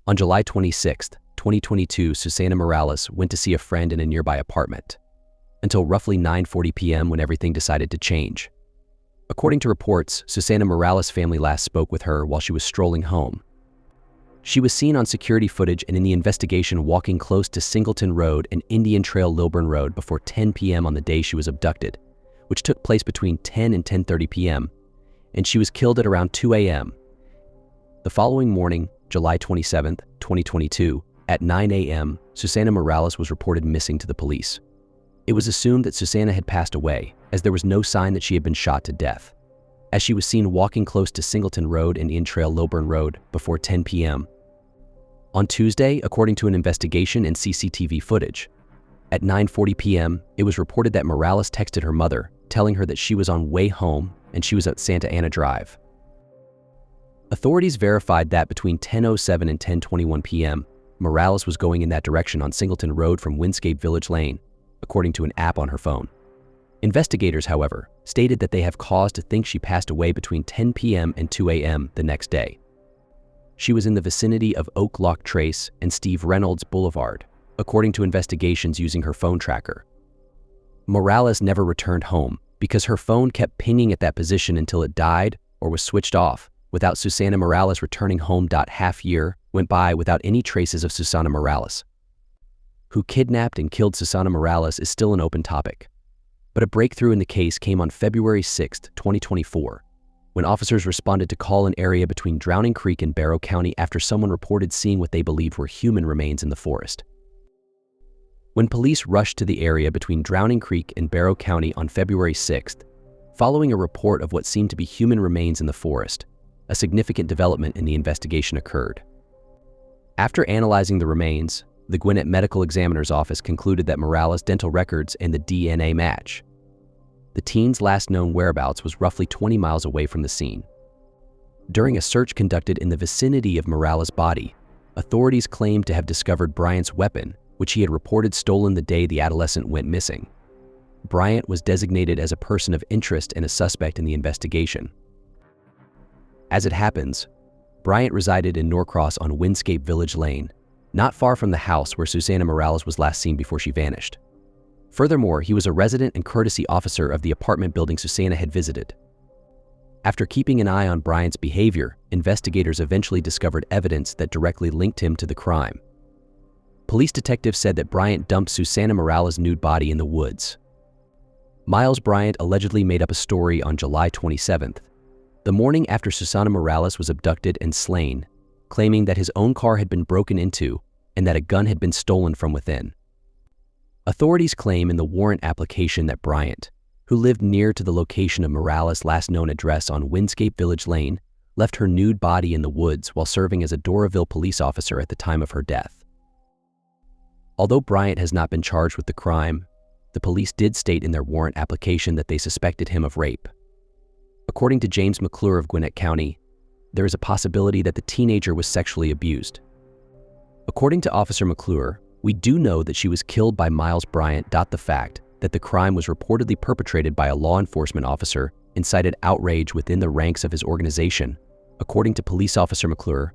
On July 26, 2022, Susana Morales went to see a friend in a nearby apartment, until roughly 9:40 p.m. when everything decided to change. According to reports, Susana Morales' family last spoke with her while she was strolling home. She was seen on security footage and in the investigation walking close to Singleton Road and Indian Trail Lilburn Road before 10 p.m. on the day she was abducted, which took place between 10 and 10:30 p.m., and she was killed at around 2 a.m. The following morning, July 27, 2022, at 9 a.m., Susana Morales was reported missing to the police. It was assumed that Susana had passed away, as there was no sign that she had been shot to death, as she was seen walking close to Singleton Road and Indian Trail Lilburn Road before 10 p.m. On Tuesday, according to an investigation and CCTV footage, at 9:40 p.m., it was reported that Morales texted her mother, telling her that she was on way home and she was at Santa Ana Drive. Authorities verified that between 10:07 and 10:21 p.m., Morales was going in that direction on Singleton Road from Windscape Village Lane, according to an app on her phone. Investigators, however, stated that they have cause to think she passed away between 10 p.m. and 2 a.m. the next day. She was in the vicinity of Loch Trace and Steve Reynolds Boulevard, according to investigations using her phone tracker. Morales never returned home because her phone kept pinging at that position until it died or was switched off, without Susana Morales returning home. Half year went by without any traces of Susana Morales. Who kidnapped and killed Susana Morales is still an open topic, but a breakthrough in the case came on February 6, 2024, when officers responded to call an area between Drowning Creek and Barrow County after someone reported seeing what they believed were human remains in the forest. When police rushed to the area between Drowning Creek and Barrow County on February 6th, following a report of what seemed to be human remains in the forest, a significant development in the investigation occurred. After analyzing the remains, the Gwinnett Medical Examiner's Office concluded that Morales' dental records and the DNA match. The teen's last known whereabouts was roughly 20 miles away from the scene. During a search conducted in the vicinity of Morales' body, authorities claimed to have discovered Bryant's weapon, which he had reported stolen the day the adolescent went missing. Bryant was designated as a person of interest and a suspect in the investigation. As it happens, Bryant resided in Norcross on Windscape Village Lane, not far from the house where Susana Morales was last seen before she vanished. Furthermore, he was a resident and courtesy officer of the apartment building Susana had visited. After keeping an eye on Bryant's behavior, investigators eventually discovered evidence that directly linked him to the crime. Police detectives said that Bryant dumped Susana Morales' nude body in the woods. Miles Bryant allegedly made up a story on July 27th, the morning after Susana Morales was abducted and slain, claiming that his own car had been broken into and that a gun had been stolen from within. Authorities claim in the warrant application that Bryant, who lived near to the location of Morales' last known address on Windscape Village Lane, left her nude body in the woods while serving as a Doraville police officer at the time of her death. Although Bryant has not been charged with the crime, the police did state in their warrant application that they suspected him of rape. According to James McClure of Gwinnett County, there is a possibility that the teenager was sexually abused. According to Officer McClure, we do know that she was killed by Miles Bryant. The fact that the crime was reportedly perpetrated by a law enforcement officer incited outrage within the ranks of his organization, according to Police Officer McClure,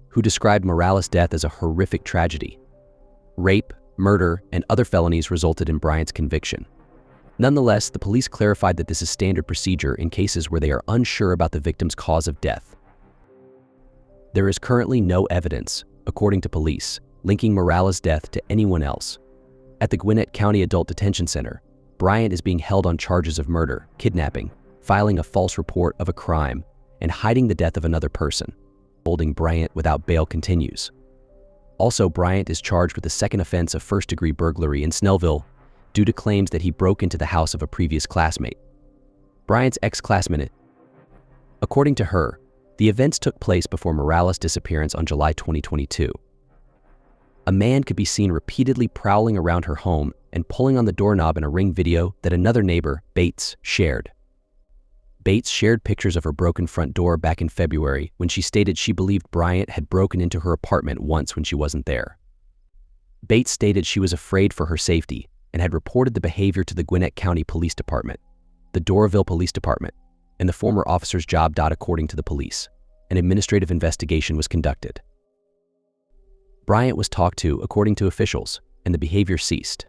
who described Morales' death as a horrific tragedy. Rape, murder, and other felonies resulted in Bryant's conviction. Nonetheless, the police clarified that this is standard procedure in cases where they are unsure about the victim's cause of death. There is currently no evidence, according to police, linking Morales' death to anyone else. At the Gwinnett County Adult Detention Center, Bryant is being held on charges of murder, kidnapping, filing a false report of a crime, and hiding the death of another person. Holding Bryant without bail continues. Also, Bryant is charged with the second offense of first-degree burglary in Snellville due to claims that he broke into the house of a previous classmate. Bryant's ex-classmate. According to her, the events took place before Morales' disappearance on July 2022. A man could be seen repeatedly prowling around her home and pulling on the doorknob in a Ring video that another neighbor, Bates, shared. Bates shared pictures of her broken front door back in February when she stated she believed Bryant had broken into her apartment once when she wasn't there. Bates stated she was afraid for her safety and had reported the behavior to the Gwinnett County Police Department, the Doraville Police Department, and the former officer's job. According to the police, an administrative investigation was conducted. Bryant was talked to, according to officials, and the behavior ceased.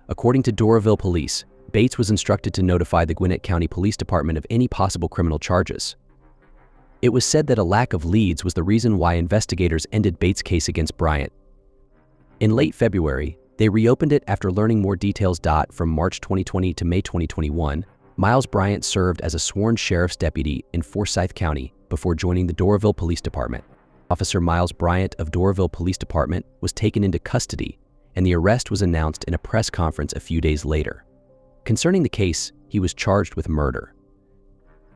According to Doraville Police, Bates was instructed to notify the Gwinnett County Police Department of any possible criminal charges. It was said that a lack of leads was the reason why investigators ended Bates' case against Bryant. In late February, they reopened it after learning more details. From March 2020 to May 2021, Miles Bryant served as a sworn sheriff's deputy in Forsyth County before joining the Doraville Police Department. Officer Miles Bryant of Doraville Police Department was taken into custody, and the arrest was announced in a press conference a few days later. Concerning the case, he was charged with murder.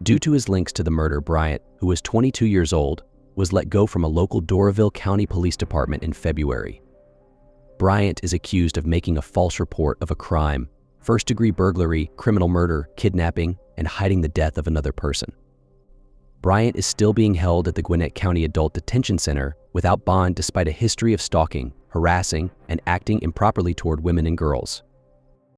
Due to his links to the murder, Bryant, who was 22 years old, was let go from a local Doraville County Police Department in February. Bryant is accused of making a false report of a crime, first-degree burglary, criminal murder, kidnapping, and hiding the death of another person. Bryant is still being held at the Gwinnett County Adult Detention Center without bond despite a history of stalking, harassing, and acting improperly toward women and girls.